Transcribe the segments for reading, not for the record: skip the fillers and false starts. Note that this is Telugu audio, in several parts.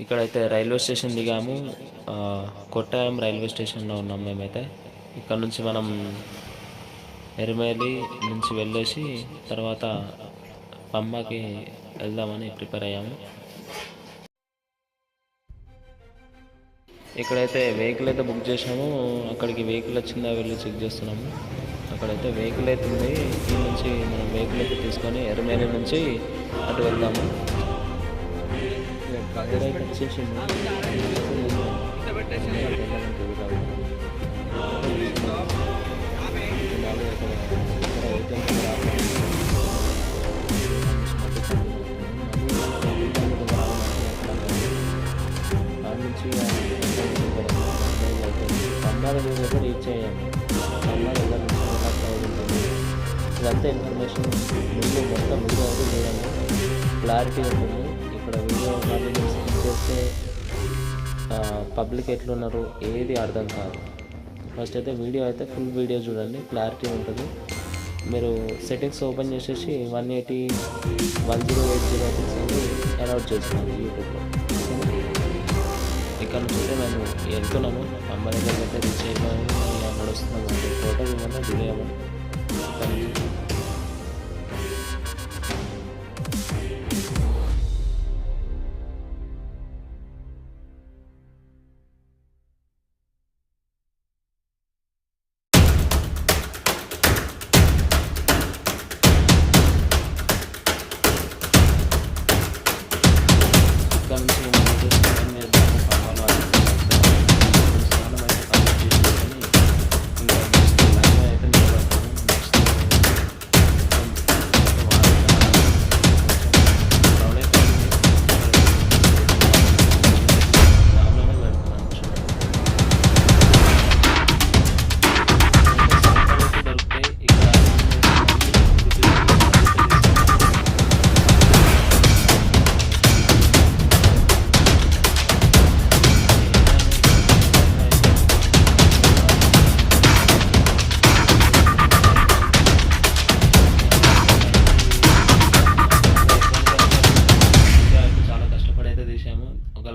ఇక్కడైతే రైల్వే స్టేషన్ దిగాము. కొట్టాయం రైల్వే స్టేషన్లో ఉన్నాం మేమైతే. ఇక్కడ నుంచి మనం ఎరిమేలి నుంచి వెళ్ళేసి తర్వాత పంబాకి వెళ్దామని ప్రిపేర్ అయ్యాము. ఇక్కడైతే వెహికల్ అయితే బుక్ చేసాము. అక్కడికి వెహికల్ వచ్చిందా వెళ్ళి చెక్ చేస్తున్నాము. అక్కడైతే వెహికల్ అయితే ఉంది. ఈ నుంచి మనం వెహికల్ అయితే తీసుకొని ఎరిమేలి నుంచి అటు వెళ్దాము. వచ్చేసింది. నుంచి పన్నాడు దగ్గర రీచ్ అయ్యాము. పన్నాడు ఎలా ఉంటుంది ఇదంతా ఇన్ఫర్మేషన్ ముందు మొత్తం వీడియో అయితే చూడండి, క్లారిటీ ఉంటుంది. ఇక్కడ వీడియో చేస్తే పబ్లిక్ ఎట్లున్నారు ఏది అర్థం కాదు. ఫస్ట్ అయితే వీడియో అయితే ఫుల్ వీడియో చూడండి, క్లారిటీ ఉంటుంది. మీరు సెట్టింగ్స్ ఓపెన్ చేసేసి 180 1080 అని అలౌట్ చేసుకోండి యూట్యూబ్లో. ఇక్కడ నుంచి అయితే మేము వెళ్తున్నాము. అమ్మ దగ్గర అయితే రీచ్ అయిపోయాము. నడుస్తున్నాము. ఫోటో ఇవ్వమన్నా దిగాము. ఇక్కడ నుంచి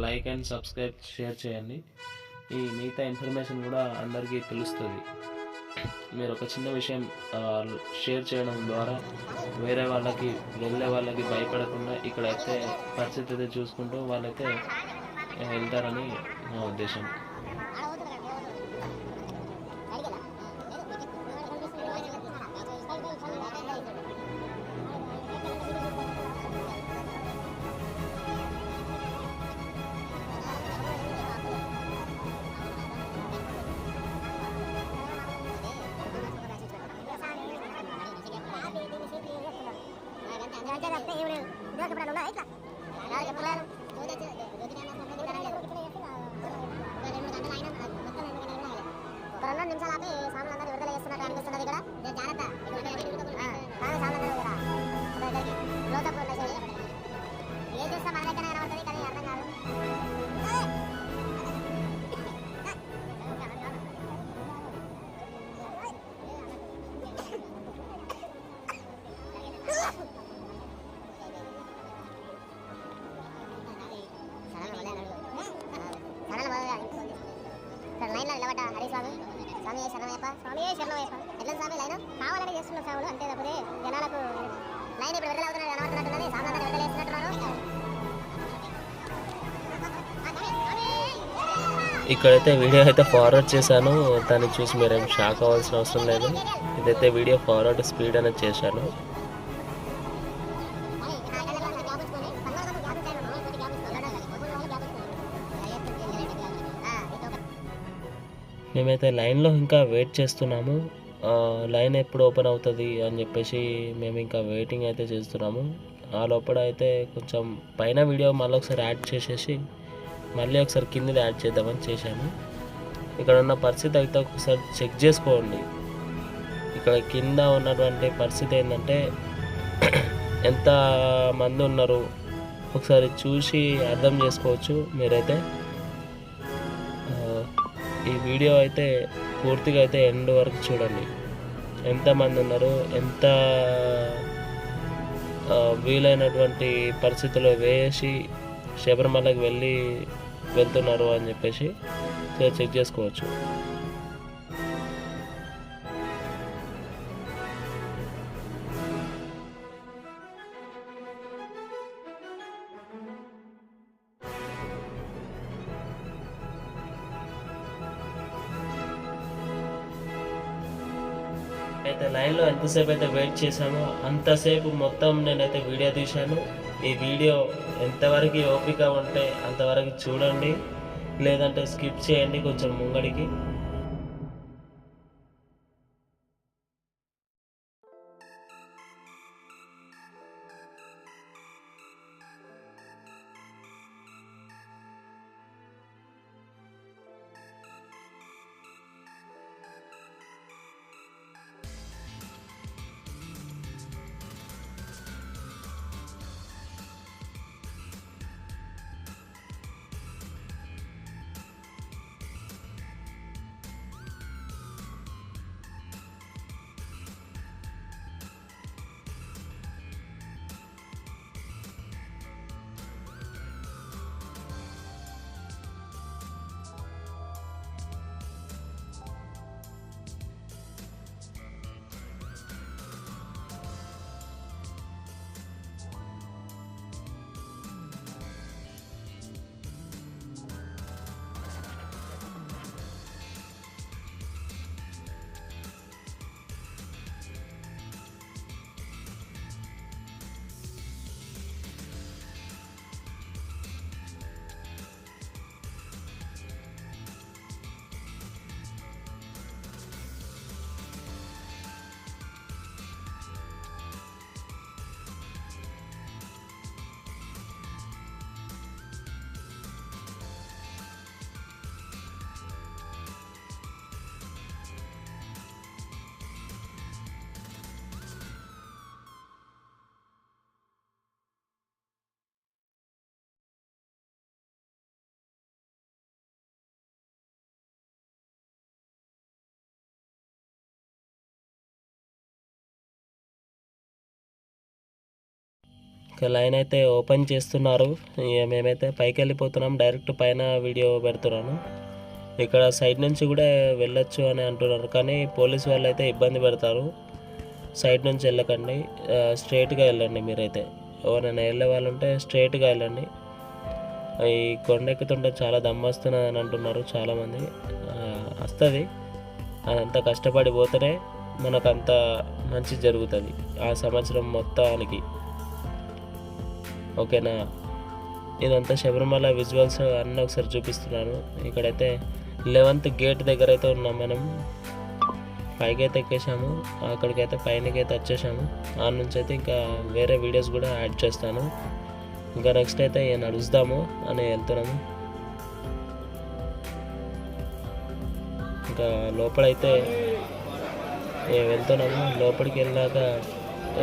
లైక్ అండ్ సబ్స్క్రైబ్ షేర్ చేయండి. ఈ మిగతా ఇన్ఫర్మేషన్ కూడా అందరికీ తెలుస్తుంది. మీరు ఒక చిన్న విషయం షేర్ చేయడం ద్వారా వేరే వాళ్ళకి వెళ్ళే వాళ్ళకి భయపడకుండా ఇక్కడైతే పరిస్థితి అయితే చూసుకుంటూ వాళ్ళైతే వెళ్తారని నా ఉద్దేశం. ఇక్కడైతే వీడియో అయితే ఫార్వర్డ్ చేశాను. దాన్ని చూసి మీరేం షాక్ అవ్వాల్సిన అవసరం లేదు. ఇదైతే వీడియో ఫార్వర్డ్ స్పీడ్ అనేది చేశాను. మేమైతే లైన్లో ఇంకా వెయిట్ చేస్తున్నాము. లైన్ ఎప్పుడు ఓపెన్ అవుతుంది అని చెప్పేసి మేము ఇంకా వెయిటింగ్ అయితే చేస్తున్నాము. ఆ లోపల అయితే కొంచెం పైన వీడియో మళ్ళీ ఒకసారి యాడ్ చేసేసి మళ్ళీ ఒకసారి కిందది యాడ్ చేద్దామని చేశాను. ఇక్కడ ఉన్న పరిస్థితి అయితే ఒకసారి చెక్ చేసుకోండి. ఇక్కడ కింద ఉన్నటువంటి పరిస్థితి ఏంటంటే ఎంత మంది ఉన్నారు ఒకసారి చూసి అర్థం చేసుకోవచ్చు మీరైతే. ఈ వీడియో అయితే పూర్తిగా అయితే ఎండ్ వరకు చూడండి. ఎంతమంది ఉన్నారు, ఎంత వీలైనటువంటి పరిస్థితుల్లో వేసి శబరిమలకి వెళ్తున్నారు అని చెప్పేసి చెక్ చేసుకోవచ్చు. అయితే లైన్లో ఎంతసేపు అయితే వెయిట్ చేశామో అంతసేపు మొత్తం నేనైతే వీడియో తీశాను. ఈ వీడియో ఎంతవరకు ఓపిక ఉంటే అంతవరకు చూడండి, లేదంటే స్కిప్ చేయండి కొంచెం ముంగడికి. ఇక లైన్ అయితే ఓపెన్ చేస్తున్నారు. మేమైతే పైకి వెళ్ళిపోతున్నాం. డైరెక్ట్ పైన వీడియో పెడుతున్నాను. ఇక్కడ సైడ్ నుంచి కూడా వెళ్ళొచ్చు అని అంటున్నారు, కానీ పోలీస్ వాళ్ళు అయితే ఇబ్బంది పెడతారు. సైడ్ నుంచి వెళ్ళకండి, స్ట్రైట్గా వెళ్ళండి. మీరైతే ఎవరైనా వెళ్ళే వాళ్ళు ఉంటే స్ట్రైట్గా వెళ్ళండి. ఈ కొండెక్కుతుంటే చాలా దమ్ము వస్తున్నది అని అంటున్నారు చాలామంది. వస్తుంది, అదంతా కష్టపడి పోతేనే మనకంత మంచి జరుగుతుంది ఆ సంవత్సరం మొత్తానికి. ఓకేనా? ఇదంతా శబరిమల విజువల్స్ అన్నీ ఒకసారి చూపిస్తున్నాను. ఇక్కడైతే 11th గేట్ దగ్గర అయితే ఉన్నాం. మనం పైకి అయితే ఎక్కేసాము, అక్కడికైతే పైనకైతే వచ్చేసాము. ఆ నుంచి అయితే ఇంకా వేరే వీడియోస్ కూడా యాడ్ చేస్తాను. ఇంకా నెక్స్ట్ అయితే నడుస్తాము అని వెళ్తున్నాము. ఇంకా లోపలైతే వెళ్తున్నాము. లోపలికి వెళ్ళాక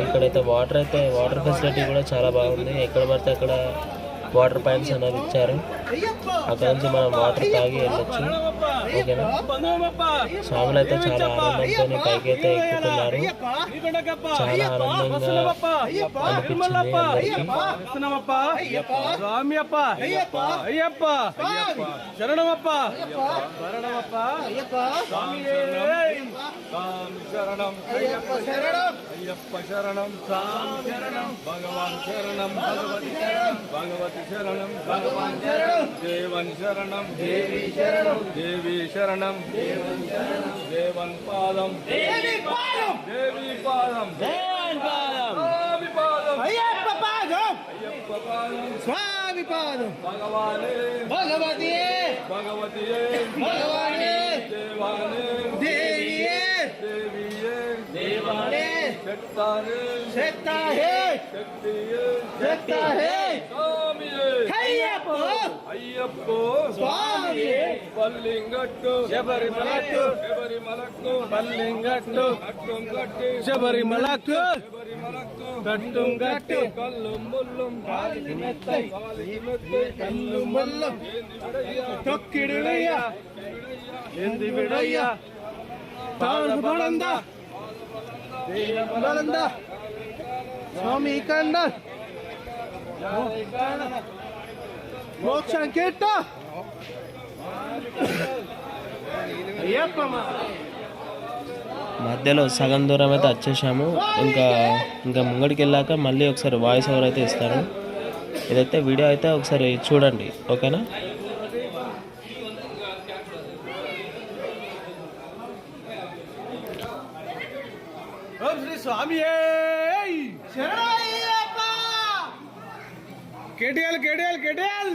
ఇక్కడైతే వాటర్ ఫెసిలిటీ కూడా చాలా బాగుంది. ఎక్కడ పడితే అక్కడ వాటర్ పాయింట్స్ అనేది ఇచ్చారు. అక్కడ నుంచి మనం వాటర్ తాగి వెళ్ళొచ్చు. ఓకేనా? స్వాములు అయితే చాలా ఆనందంతో పైకి అయితే ఎక్కుతున్నారు. చాలా ఆనందంగా అనిపించింది అందరికీ. భగవతి శరణం భగవాన్ శరణం దేవన్ శరణం దేవి శరణం దేవి శరణం దేవన్ పాదం దేవి పాదం దేవి పాదం దేవన్ పాదం స్వామి పాదం అయ్యప్ప పాదం అయ్యప్ప పాదం స్వామి పాదం భగవానే భగవతియే భగవతియే భగవానే దేవానే దేవియే దేవియే దేవానే శక్తానే శక్తాహే శక్తియే శక్తాహే అయ్యప్పో స్వామి పల్లింగట్టు శబరిమలక్కు శబరిమలక్కు పల్లింగట్టు కట్టుంగట్టు శబరిమలక్కు శబరిమలక్కు కట్టుంగట్టు కల్లు ముల్లుం కాలి మెత్తై కల్లు ముల్లుం తొక్కిడుయ్య ఎంది విడయ్య తాళ బలంద బలంద స్వామి కండ మోక్షంకేట అయ్యప్ప మధ్యలో సగం దూరం అయితే వచ్చేసాము. ఇంకా ముంగడికి వెళ్ళాక మళ్ళీ ఒకసారి వాయిస్ ఓవర్ అయితే ఇస్తారు. ఇదైతే వీడియో అయితే ఒకసారి చూడండి, ఓకేనా? ఓం శ్రీ స్వామి కేటీఎల్ కేటీఎల్ కేటీఎల్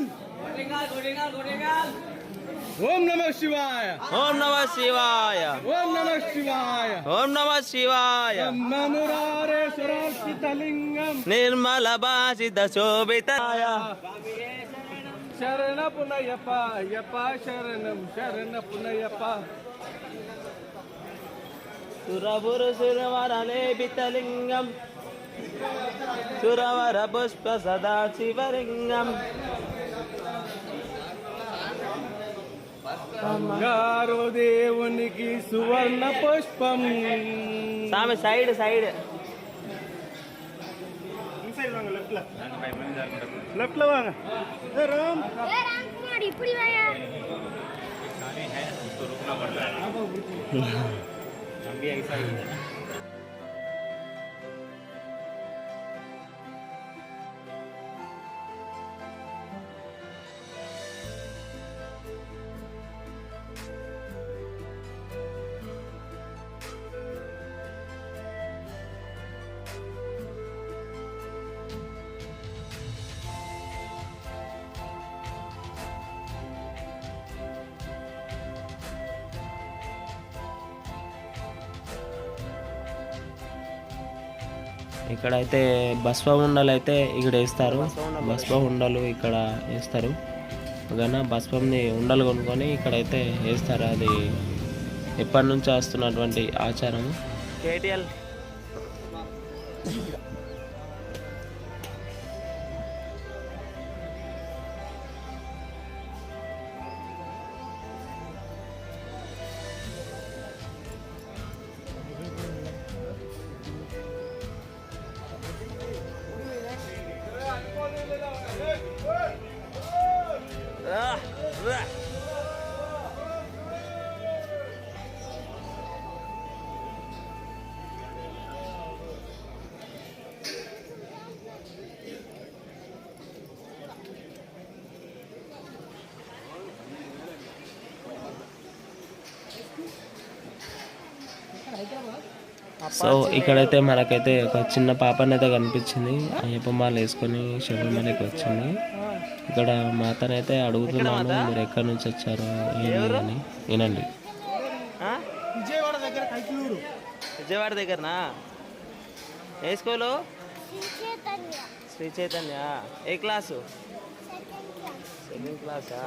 ఓం నమ శివాయ ఓం నమ శివాయ ఓం నమ శివాయ ఓం నమ శివాయ మనురారే సురార్చితలింగం నిర్మల భాషిత శోభితాయ శరణ పునయ్యప్ప అయ్యప్ప శరణం శరణ పునయ్యప్ప సురపురు సురవర లేపితలింగం సురవర పుష్ప సదా శివలింగం బంగారు దేవునికి సువర్ణ పుష్పం. సామె సైడ్ లెఫ్ట్ లో వాంగ రామ్ ఇప్పుడు వాయా ఇక్కడైతే బస్వ ఉండలు అయితే ఇక్కడ వేస్తారు. బస్వ ఉండలు ఇక్కడ వేస్తారు. ఓకేనా? బస్వంని ఉండలు కొనుక్కొని ఇక్కడైతే వేస్తారు. అది ఎప్పటి నుంచి వస్తున్నటువంటి ఆచారం. కేటీఎల్ సో ఇక్కడైతే మనకైతే ఒక చిన్న పాపనైతే కనిపించింది. అయ్యప్ప మాల వేసుకొని శబరిమలకి వచ్చింది. ఇక్కడ మాతనైతే అడుగుతున్నాను, మీరు ఎక్కడి నుంచి వచ్చారు ఏంటి అని. వినండి. విజయవాడ దగ్గరనా? ఏ స్కూలు? శ్రీ చైతన్య. ఏ క్లాసు? సెకండ్ క్లాసా?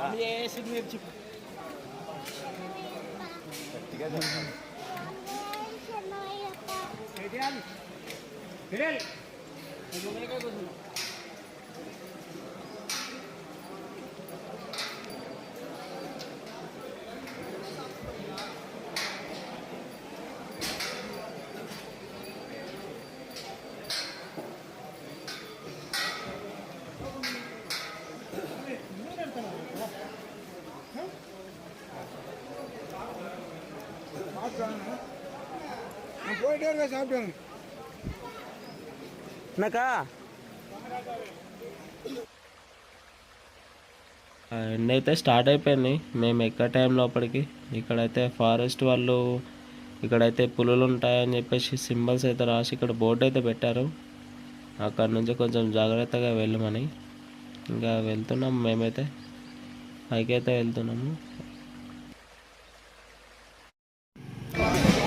ఎండ్ అయితే స్టార్ట్ అయిపోయింది. మేము ఎక్క టైం లోపలికి. ఇక్కడైతే ఫారెస్ట్ వాళ్ళు ఇక్కడైతే పులులు ఉంటాయని చెప్పేసి సింబల్స్ అయితే రాసి ఇక్కడ బోర్డు అయితే పెట్టారు. అక్కడ నుంచి కొంచెం జాగ్రత్తగా వెళ్ళమని. ఇంకా వెళ్తున్నాము, మేమైతే పైకి అయితే వెళ్తున్నాము.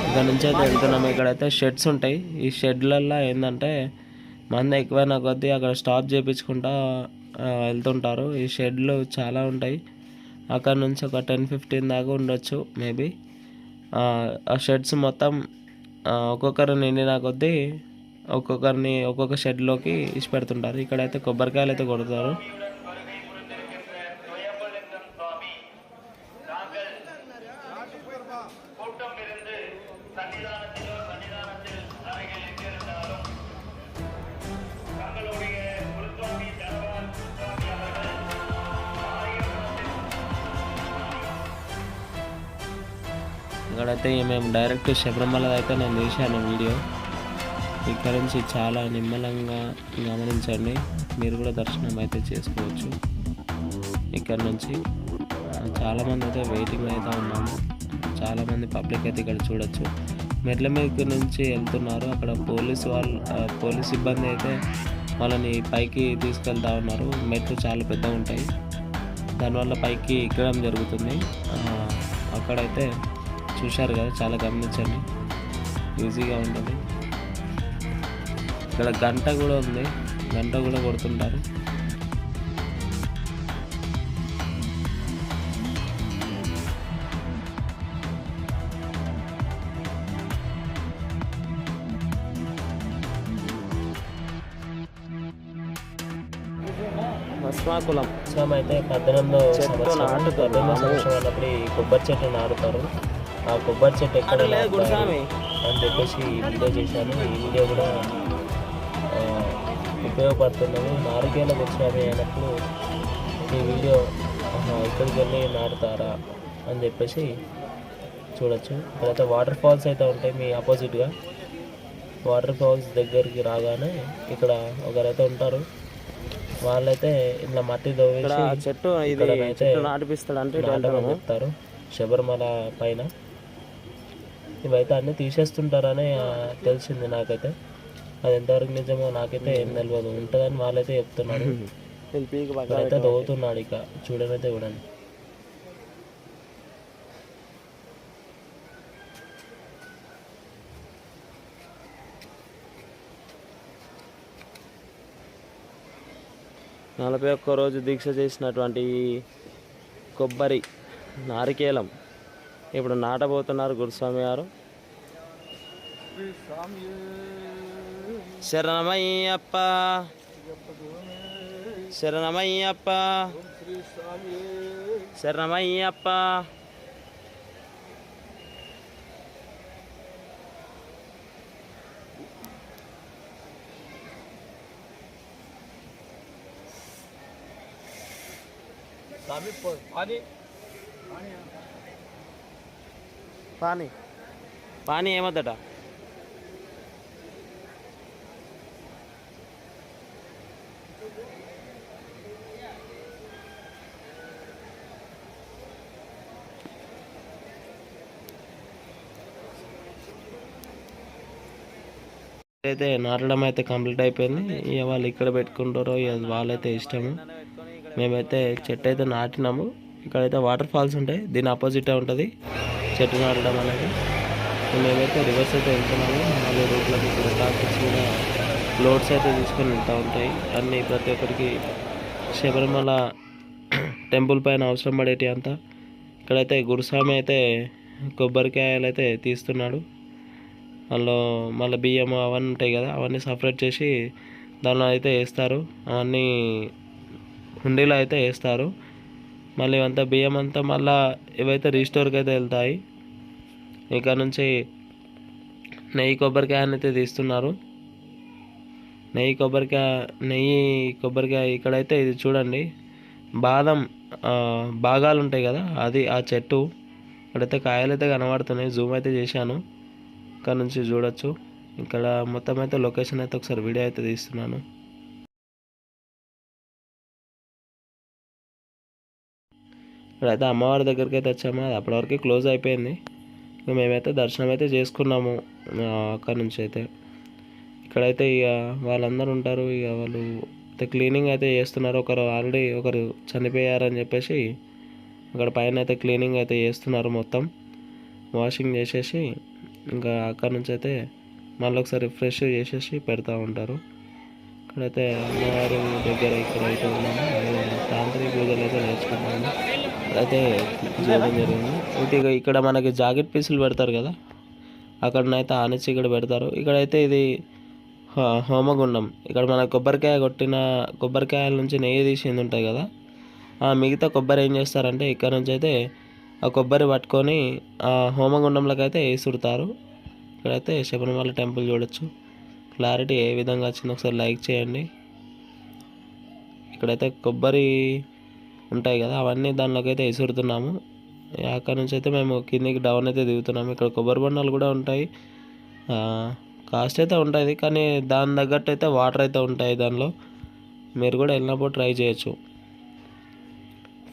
ఇక్కడ నుంచి అయితే వెళ్తున్నాము. ఇక్కడైతే షెడ్స్ ఉంటాయి. ఈ షెడ్లల్లో ఏంటంటే మంది ఎక్కువైన కొద్దీ అక్కడ స్టాప్ చేయించుకుంటా వెళ్తుంటారు. ఈ షెడ్లు చాలా ఉంటాయి. అక్కడ నుంచి ఒక 10-15 దాకా ఉండొచ్చు మేబీ. ఆ షెడ్స్ మొత్తం ఒక్కొక్కరు నిండిన కొద్దీ ఒక్కొక్కరిని ఒక్కొక్క షెడ్లోకి ఇచ్చి పెడుతుంటారు. ఇక్కడైతే కొబ్బరికాయలు అయితే కొడతారు. అక్కడైతే మేము డైరెక్ట్ శబరిమల అయితే నేను తీశాను వీడియో. ఇక్కడ నుంచి చాలా నిమ్మలంగా గమనించండి, మీరు కూడా దర్శనం అయితే చేసుకోవచ్చు. ఇక్కడ నుంచి చాలామంది అయితే వెయిటింగ్ అయితే ఉన్నాము. చాలామంది పబ్లిక్ అయితే ఇక్కడ చూడొచ్చు. మెట్ల మీద నుంచి వెళ్తున్నారు. అక్కడ పోలీస్ సిబ్బంది అయితే వాళ్ళని పైకి తీసుకెళ్తా ఉన్నారు. మెట్లు చాలా పెద్దగా ఉంటాయి, దానివల్ల పైకి ఎక్కడం జరుగుతుంది. అక్కడైతే చూశారు కదా, చాలా గమనించండి, ఈజీగా ఉంటుంది. ఇక్కడ గంట కూడా ఉంది, గంట కూడా కొడుతుంటారు. భస్మాకులం అయితే 18వ సంవత్సరం అన్నప్పుడు ఈ కొబ్బరి చెట్టు నాటుతారు. ఆ కొబ్బరి చెట్టు ఎక్కడ నాటుతారు అని చెప్పేసి వీడియో చేశాను. ఈ వీడియో కూడా ఉపయోగపడుతున్నది. నారికేల గురుస్వామి అయినప్పుడు ఈ వీడియో ఇక్కడికి వెళ్ళి నాటుతారా అని చెప్పేసి చూడొచ్చు. ఇక్కడైతే వాటర్ ఫాల్స్ అయితే ఉంటాయి. మీ ఆపోజిట్గా వాటర్ ఫాల్స్ దగ్గరికి రాగానే ఇక్కడ ఒకరైతే ఉంటారు. వాళ్ళైతే ఇట్లా మట్టి దవ్వేసి చెట్టు నాటిపిస్తాడు చెప్తారు శబరిమల పైన. ఇవైతే అన్నీ తీసేస్తుంటారని తెలిసింది నాకైతే. అది ఎంతవరకు నిజమో నాకైతే ఏం తెలియదు. ఉంటుందని వాళ్ళైతే చెప్తున్నాడు. ఇక్కడైతే దవ్వుతున్నాడు. ఇక చూడండి. నలభై ఒక్క రోజు దీక్ష చేసినటువంటి కొబ్బరి నారికేలం ఇప్పుడు నాటబోతున్నారు గురుస్వామి గారు. శరణమయ్యప్ప శరణమయ్యప్ప శరణమయ్యప్ప. పానీ ఏమద్దట? అయితే నాటడం అయితే కంప్లీట్ అయిపోయింది. ఇక వాళ్ళు ఇక్కడ పెట్టుకుంటారో వాళ్ళైతే ఇష్టము. మేమైతే చెట్టు అయితే నాటినాము. ఇక్కడైతే వాటర్ ఫాల్స్ ఉంటాయి, దీని ఆపోజిటే ఉంటుంది చెట్టు నాటడం అనేది. మేమైతే రివర్స్ అయితే వెళ్తున్నాము. మళ్ళీ రోడ్లకి ఇక్కడ ట్రాఫిక్స్ కూడా లోడ్స్ అయితే తీసుకొని వెళ్తూ ఉంటాయి. అన్నీ ప్రతి ఒక్కరికి శబరిమల టెంపుల్ పైన అవసరం పడేటి అంతా. ఇక్కడైతే గురుస్వామి అయితే కొబ్బరికాయలు అయితే తీస్తున్నాడు. అందులో మళ్ళీ బియ్యం అవన్నీ ఉంటాయి కదా, అవన్నీ సపరేట్ చేసి దానిలో అయితే వేస్తారు. అవన్నీ హుండీలో అయితే వేస్తారు. మళ్ళీ ఇవంతా బియ్యం అంతా మళ్ళీ ఇవైతే రీస్టోర్కి అయితే వెళ్తాయి. ఇక్కడ నుంచి నెయ్యి కొబ్బరికాయని అయితే తీస్తున్నారు. నెయ్యి కొబ్బరికాయ ఇక్కడైతే ఇది చూడండి, బాదం భాగాలు ఉంటాయి కదా, అది ఆ చెట్టు. ఇక్కడైతే కాయలు అయితే కనబడుతున్నాయి, జూమ్ అయితే చేశాను. ఇక్కడ నుంచి చూడొచ్చు. ఇక్కడ మొత్తం అయితే లొకేషన్ అయితే ఒకసారి వీడియో అయితే తీస్తున్నాను. ఇక్కడైతే అమ్మవారి దగ్గరికి అయితే వచ్చాము. అది అప్పటివరకు క్లోజ్ అయిపోయింది. మేమైతే దర్శనం అయితే చేసుకున్నాము అక్కడ నుంచి అయితే. ఇక్కడైతే ఇక వాళ్ళందరూ ఉంటారు. ఇక వాళ్ళు అయితే క్లీనింగ్ అయితే చేస్తున్నారు. ఒకరు చనిపోయారని చెప్పేసి అక్కడ పైన అయితే క్లీనింగ్ అయితే చేస్తున్నారు. మొత్తం వాషింగ్ చేసేసి ఇంకా అక్కడ నుంచి అయితే మళ్ళీ ఒకసారి ఫ్రెష్ చేసేసి పెడతా ఉంటారు. ఇక్కడైతే అమ్మవారి దగ్గర ఇక్కడైతే ఉన్నాము. తాంత్రిక పూజలు అయితే నేర్చుకున్నాము. అయితే చేయడం జరిగింది. ఇక్కడ మనకి జాకెట్ పీసులు పెడతారు కదా, అక్కడనైతే ఆనిచ్చి ఇక్కడ పెడతారు. ఇక్కడైతే ఇది హోమగుండం. ఇక్కడ మన కొబ్బరికాయల నుంచి నెయ్యి తీసింది ఉంటుంది కదా, మిగతా కొబ్బరి ఏం చేస్తారంటే ఇక్కడ నుంచి అయితే ఆ కొబ్బరి పట్టుకొని ఆ హోమగుండంలోకి అయితే వేసుడతారు. ఇక్కడైతే శబరిమల టెంపుల్ చూడొచ్చు. క్లారిటీ ఏ విధంగా వచ్చిందో ఒకసారి లైక్ చేయండి. ఇక్కడైతే కొబ్బరి ఉంటాయి కదా, అవన్నీ దానిలోకి అయితే విసురుతున్నాము. అక్కడ నుంచి అయితే మేము కిందికి డౌన్ అయితే దిగుతున్నాము. ఇక్కడ కొబ్బరి బొండాలు కూడా ఉంటాయి. కాస్ట్ అయితే ఉంటుంది, కానీ దాని తగ్గట్టు అయితే వాటర్ అయితే ఉంటాయి దానిలో. మీరు కూడా వెళ్ళినప్పుడు ట్రై చేయొచ్చు.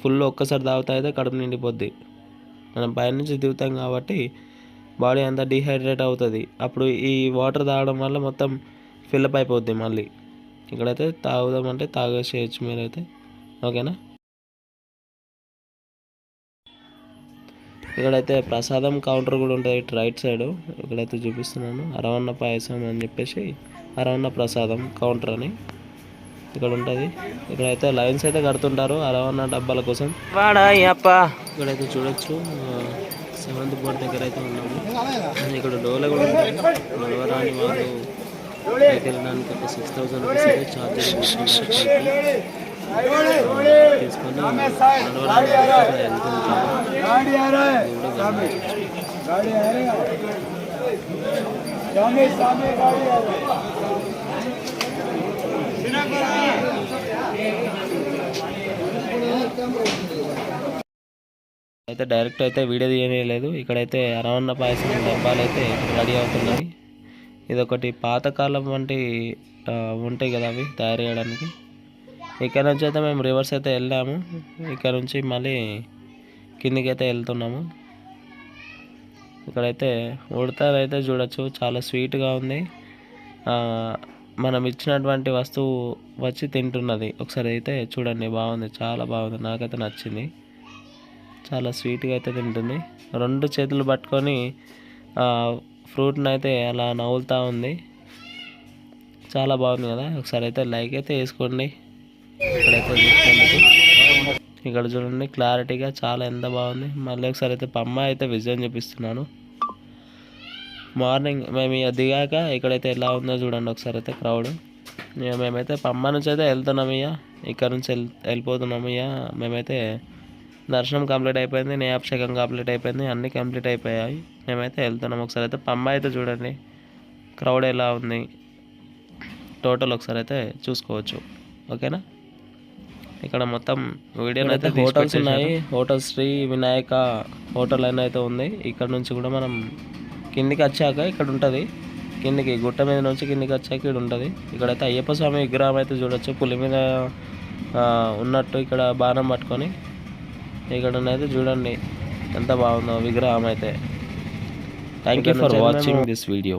ఫుల్ ఒక్కసారి తాగుతా అయితే కడుపు నిండిపోద్ది. మనం పైనుంచి దిగుతాం కాబట్టి బాడీ అంతా డీహైడ్రేట్ అవుతుంది. అప్పుడు ఈ వాటర్ తాగడం వల్ల మొత్తం ఫిల్అప్ అయిపోద్ది మళ్ళీ. ఇక్కడైతే తాగుదామంటే తాగేసేయచ్చు మీరైతే, ఓకేనా. ఇక్కడైతే ప్రసాదం కౌంటర్ కూడా ఉంటుంది ఇటు రైట్ సైడ్. ఇక్కడైతే చూపిస్తున్నాను అరవన్న పాయసం అని చెప్పేసి, అరవన్న ప్రసాదం కౌంటర్ అని ఇక్కడ ఉంటుంది. ఇక్కడైతే లైన్స్ అయితే కడుతుంటారు అరవన్న డబ్బాల కోసం. వాడా అయ్యప్ప. ఇక్కడైతే చూడొచ్చు 7th బోర్డ్ దగ్గర అయితే ఉన్నాము. ఇక్కడ డోర్లు కూడా ఉంటాయి. నడవరాని వాళ్ళు పైకి వెళ్ళడానికి ఒక 6,000 రూపీస్ అయితే ఛార్జ్ తీసుకొని నడవరాని వాళ్ళకి వెళ్తుంటారు. అయితే డైరెక్ట్ అయితే వీడియో తీయలేదు. ఇక్కడైతే అరవన్న పాయసం డబ్బాలు అయితే రెడీ అవుతున్నాయి. ఇదొకటి పాతకాలం వంటి ఉంటాయి కదా అవి తయారు చేయడానికి. ఇక్కడ నుంచి అయితే మేము రివర్స్ అయితే వెళ్ళాము. ఇక్కడ నుంచి మళ్ళీ కిందికి అయితే వెళ్తున్నాము. ఇక్కడైతే ఉడతలు అయితే చూడొచ్చు, చాలా స్వీట్గా ఉంది. మనం ఇచ్చినటువంటి వస్తువు వచ్చి తింటున్నది. ఒకసారి అయితే చూడండి, బాగుంది, చాలా బాగుంది, నాకైతే నచ్చింది. చాలా స్వీట్గా అయితే తింటుంది. 2 చేతులు పట్టుకొని ఫ్రూట్ని అయితే అలా నవ్వులుతూ ఉంది. చాలా బాగుంది కదా. ఒకసారి అయితే లైక్ అయితే వేసుకోండి. ఇక్కడైతే ఇక్కడ చూడండి క్లారిటీగా చాలా ఎంత బాగుంది. మళ్ళీ ఒకసారి అయితే పమ్మ అయితే విజయం చూపిస్తున్నాను. మార్నింగ్ మేము ఇక దిగాక ఇక్కడైతే ఎలా ఉందో చూడండి ఒకసారి అయితే క్రౌడ్. ఇక మేమైతే పమ్మ నుంచి అయితే వెళ్తున్నాము. ఇక్కడ నుంచి వెళ్ళిపోతున్నాము. మేమైతే దర్శనం కంప్లీట్ అయిపోయింది, నేయాభిషేకం కంప్లీట్ అయిపోయింది, అన్నీ కంప్లీట్ అయిపోయాయి. మేమైతే వెళ్తున్నాం. ఒకసారి అయితే పంబ అయితే చూడండి క్రౌడ్ ఎలా ఉంది టోటల్ ఒకసారి అయితే చూసుకోవచ్చు, ఓకేనా. ఇక్కడ మొత్తం వీడియోలో అయితే హోటల్స్ ఉన్నాయి. హోటల్ శ్రీ వినాయక హోటల్ అని అయితే ఉంది. ఇక్కడ నుంచి కూడా మనం కిందికి వచ్చాక ఇక్కడ ఉంటుంది. కిందికి గుట్ట మీద నుంచి కిందికి వచ్చాక ఇక్కడ ఉంటుంది. ఇక్కడైతే అయ్యప్ప స్వామి విగ్రహం అయితే చూడొచ్చు, పులి మీద ఉన్నట్టు ఇక్కడ బాణం పట్టుకొని. ఇక్కడ అయితే చూడండి ఎంత బాగుందో విగ్రహం అయితే. Thank you for watching this video.